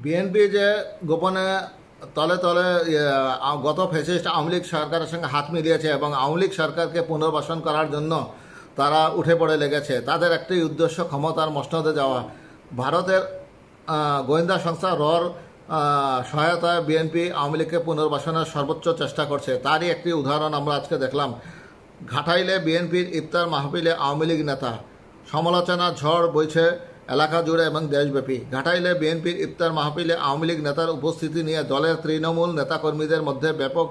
BNP যে গোপনে তলে তলে গত ফ্যাসিস্ট আওয়ামী লীগ সরকারের সঙ্গে হাত মিলিয়েছে এবং আওয়ামী লীগ সরকারকে পুনর্বাসন করার জন্য তারা উঠে পড়ে লেগেছে। তাদের একটি উদ্দেশ্য ক্ষমতার মসনদে যাওয়া। ভারতের গোয়েন্দা সংস্থা রর সহায়তায় বিএনপি আওয়ামী লীগকে পুনর্বাসনের সর্বোচ্চ চেষ্টা করছে। তারই একটি উদাহরণ আমরা আজকে দেখলাম। ঘাটাইলে বিএনপির ইফতার মাহফিলে আওয়ামী লীগ নেতা, সমালোচনার ঝড় বইছে এলাকা জুড়ে এবং দেশব্যাপী। ঘাটাইলে বিএনপির ইফতার মাহফিলে আওয়ামী লীগ নেতার উপস্থিতি নিয়ে দলের তৃণমূল নেতাকর্মীদের মধ্যে ব্যাপক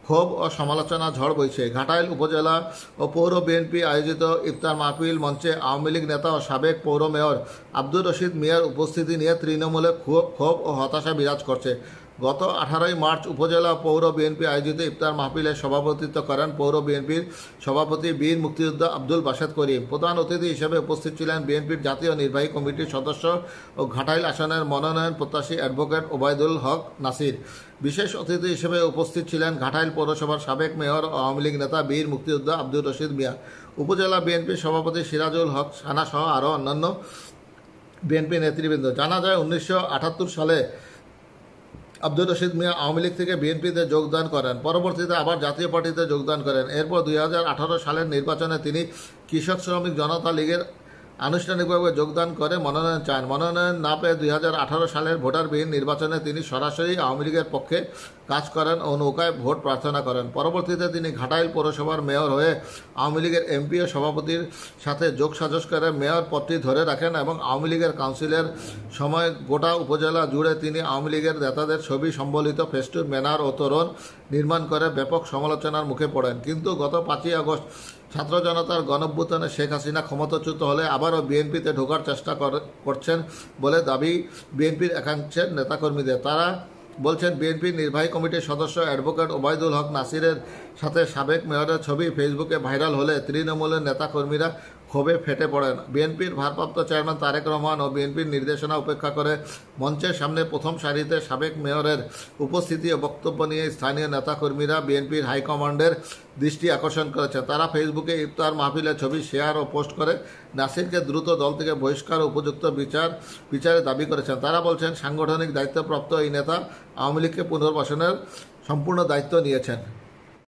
ক্ষোভ ও সমালোচনা ঝড় বইছে। ঘাটাইল উপজেলা ও পৌর বিএনপি আয়োজিত ইফতার মাহফিল মঞ্চে আওয়ামী লীগ নেতা ও সাবেক পৌর মেয়র আব্দুর রশিদ মিয়ার উপস্থিতি নিয়ে তৃণমূলে ক্ষোভ ও হতাশা বিরাজ করছে। গত 18 মার্চ উপজেলা পৌর বিএনপি আয়োজিত ইফতার মাহফিলে সভাপতিত্ব করেন পৌর বিএনপির সভাপতি বীর মুক্তিযোদ্ধা আব্দুল বাসেদ করিম। প্রধান অতিথি হিসেবে উপস্থিত ছিলেন বিএনপির জাতীয় নির্বাহী কমিটির সদস্য ও ঘাটাইল আসনের মনোনয়ন প্রত্যাশী অ্যাডভোকেট ওবায়দুল হক নাসির। বিশেষ অতিথি হিসেবে উপস্থিত ছিলেন ঘাটাইল পৌরসভার সাবেক মেয়র ও আওয়ামী লীগ নেতা বীর মুক্তিযোদ্ধা আব্দুর রশিদ মিয়া, উপজেলা বিএনপির সভাপতি সিরাজুল হক সানা সহ আরও অন্যান্য বিএনপি নেতৃবৃন্দ। জানা যায় 1978 সালে আব্দুর রশিদ মিয়া আওয়ামী লীগ থেকে বিএনপিতে যোগদান করেন। পরবর্তীতে আবার জাতীয় পার্টিতে যোগদান করেন। এরপর 2018 সালের নির্বাচনে তিনি কৃষক শ্রমিক জনতা লীগের আনুষ্ঠানিকভাবে যোগদান করে মনোনয়ন চান। মনোনয়ন না পেয়ে 2018 সালের ভোটারবিহীন নির্বাচনে তিনি সরাসরি আওয়ামী লীগের পক্ষে কাজ করেন ও নৌকায় ভোট প্রার্থনা করেন। পরবর্তীতে তিনি ঘাটাইল পৌরসভার মেয়র হয়ে আওয়ামী লীগের এমপি ও সভাপতির সাথে যোগসাজশ করে মেয়র পদটি ধরে রাখেন এবং আওয়ামী লীগের কাউন্সিলের সময় গোটা উপজেলা জুড়ে তিনি আওয়ামী লীগের নেতাদের ছবি সম্বলিত ফেস্টুন, ব্যানার ও তোরণ নির্মাণ করে ব্যাপক সমালোচনার মুখে পড়েন। কিন্তু গত 5 আগস্ট ছাত্র জনতার গণঅভ্যুত্থানে শেখ হাসিনা ক্ষমতাচ্যুত হলে আবারও বিএনপিতে ঢোকার চেষ্টা করছেন বলে দাবি বিএনপির একাংশের নেতাকর্মীদের। তারা বলছেন, বিএনপির নির্বাহী কমিটির সদস্য অ্যাডভোকেট ওবায়দুল হক নাসিরের সাথে সাবেক মেয়রের ছবি ফেসবুকে ভাইরাল হলে তৃণমূলের নেতাকর্মীরা ক্ষোভে ফেটে পড়েন। বিএনপির ভারপ্রাপ্ত চেয়ারম্যান তারেক রহমান ও বিএনপির নির্দেশনা উপেক্ষা করে মঞ্চের সামনে প্রথম সারিতে সাবেক মেয়রের উপস্থিতি ও বক্তব্য নিয়ে স্থানীয় নেতাকর্মীরা বিএনপির হাইকমান্ডের দৃষ্টি আকর্ষণ করেছে। তারা ফেসবুকে ইফতার মাহফিলের ছবি শেয়ার ও পোস্ট করে নাসিরকে দ্রুত দল থেকে বহিষ্কার ও উপযুক্ত বিচারের দাবি করেছেন। তারা বলছেন, সাংগঠনিক দায়িত্বপ্রাপ্ত এই নেতা আওয়ামী লীগকে পুনর্বাসনের সম্পূর্ণ দায়িত্ব নিয়েছেন।